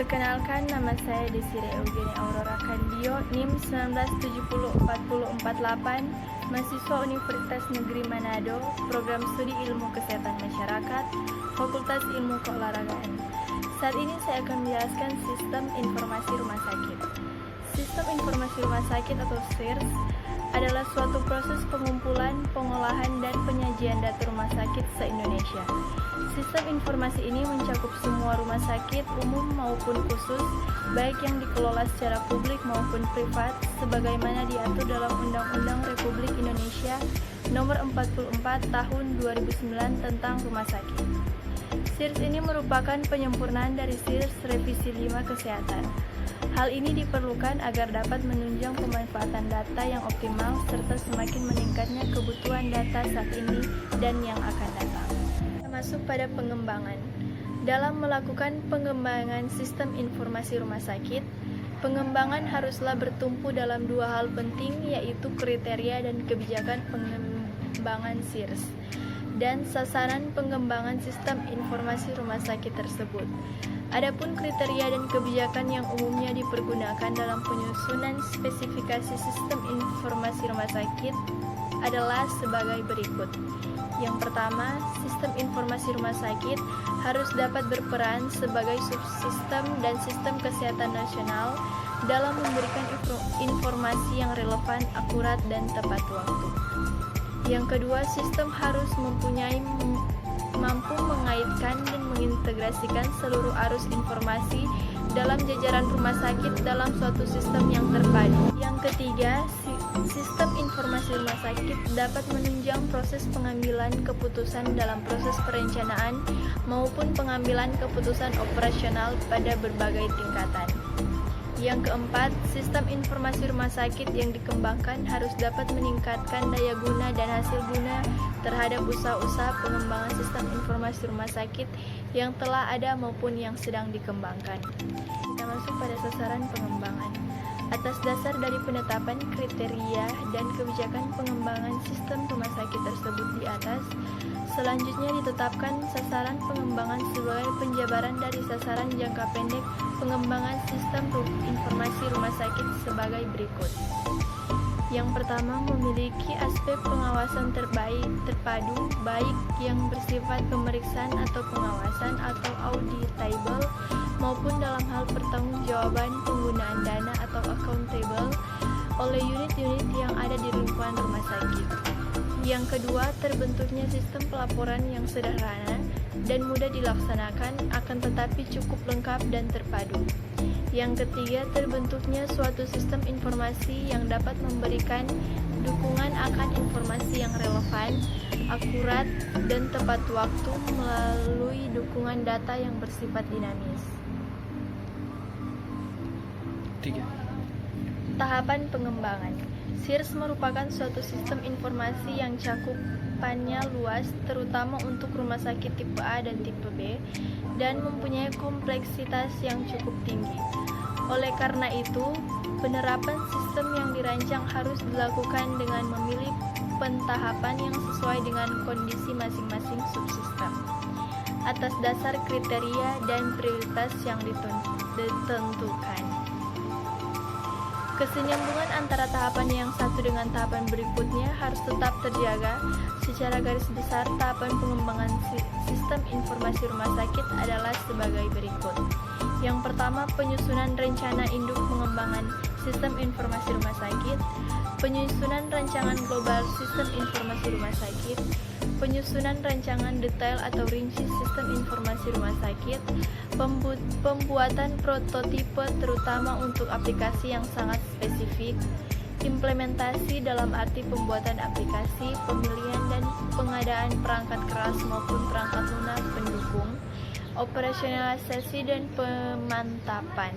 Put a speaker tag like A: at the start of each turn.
A: Perkenalkan, nama saya Desire Eugenia Aurora Candio, NIM 1970448, mahasiswa Universitas Negeri Manado, Program Studi Ilmu Kesehatan Masyarakat, Fakultas Ilmu Keolahragaan. Saat ini saya akan menjelaskan Sistem Informasi Rumah Sakit. Sistem Informasi Rumah Sakit atau SIRS adalah suatu proses pengumpulan, pengolahan, dan penyajian data rumah sakit se-Indonesia. Sistem informasi ini mencakup semua rumah sakit umum maupun khusus, baik yang dikelola secara publik maupun privat, sebagaimana diatur dalam Undang-Undang Republik Indonesia Nomor 44 Tahun 2009 tentang Rumah Sakit. SIRS ini merupakan penyempurnaan dari SIRS Revisi 5 Kesehatan. Hal ini diperlukan agar dapat menunjang pemanfaatan data yang optimal serta semakin meningkatnya kebutuhan data saat ini dan yang akan datang. Masuk pada pengembangan. Dalam melakukan pengembangan sistem informasi rumah sakit, pengembangan haruslah bertumpu dalam dua hal penting, yaitu kriteria dan kebijakan pengembangan SIRS dan sasaran pengembangan sistem informasi rumah sakit tersebut. Adapun kriteria dan kebijakan yang umumnya dipergunakan dalam penyusunan spesifikasi sistem informasi rumah sakit adalah sebagai berikut. Yang pertama, sistem informasi rumah sakit harus dapat berperan sebagai subsistem dan sistem kesehatan nasional dalam memberikan informasi yang relevan, akurat, dan tepat waktu. Yang kedua, sistem harus mampu mengaitkan dan mengintegrasikan seluruh arus informasi dalam jajaran rumah sakit dalam suatu sistem yang terpadu. Yang ketiga, sistem informasi rumah sakit dapat menunjang proses pengambilan keputusan dalam proses perencanaan maupun pengambilan keputusan operasional pada berbagai tingkatan. Yang keempat, sistem informasi rumah sakit yang dikembangkan harus dapat meningkatkan daya guna dan hasil guna terhadap usaha-usaha pengembangan sistem informasi rumah sakit yang telah ada maupun yang sedang dikembangkan. Kita masuk pada sasaran pengembangan. Atas dasar dari penetapan kriteria dan kebijakan pengembangan sistem rumah sakit tersebut di atas, selanjutnya ditetapkan sasaran pengembangan sebagai penjabaran dari sasaran jangka pendek pengembangan sistem informasi rumah sakit sebagai berikut. Yang pertama, memiliki aspek pengawasan terpadu, baik yang bersifat pemeriksaan atau pengawasan atau auditable, maupun dalam hal pertanggungjawaban penggunaan dana atau accountable oleh unit-unit yang ada di lingkungan rumah sakit. Yang kedua, terbentuknya sistem pelaporan yang sederhana dan mudah dilaksanakan, akan tetapi cukup lengkap dan terpadu. Yang ketiga, terbentuknya suatu sistem informasi yang dapat memberikan dukungan akan informasi yang relevan, akurat, dan tepat waktu melalui dukungan data yang bersifat dinamis.
B: 3.
A: Tahapan pengembangan. SIRS merupakan suatu sistem informasi yang cakupannya luas, terutama untuk rumah sakit tipe A dan tipe B, dan mempunyai kompleksitas yang cukup tinggi. Oleh karena itu, penerapan sistem yang dirancang harus dilakukan dengan memilih pentahapan yang sesuai dengan kondisi masing-masing subsistem, atas dasar kriteria dan prioritas yang ditentukan. Kesenyambungan antara tahapan yang satu dengan tahapan berikutnya harus tetap terjaga. Secara garis besar, tahapan pengembangan sistem informasi rumah sakit adalah sebagai berikut. Yang pertama, penyusunan rencana induk pengembangan sistem informasi rumah sakit, penyusunan rancangan global sistem informasi rumah sakit, penyusunan rancangan detail atau rinci sistem informasi rumah sakit, pembuatan prototipe terutama untuk aplikasi yang sangat spesifik, implementasi dalam arti pembuatan aplikasi, pemilihan dan pengadaan perangkat keras maupun perangkat lunak pendukung, operasionalisasi dan pemantapan.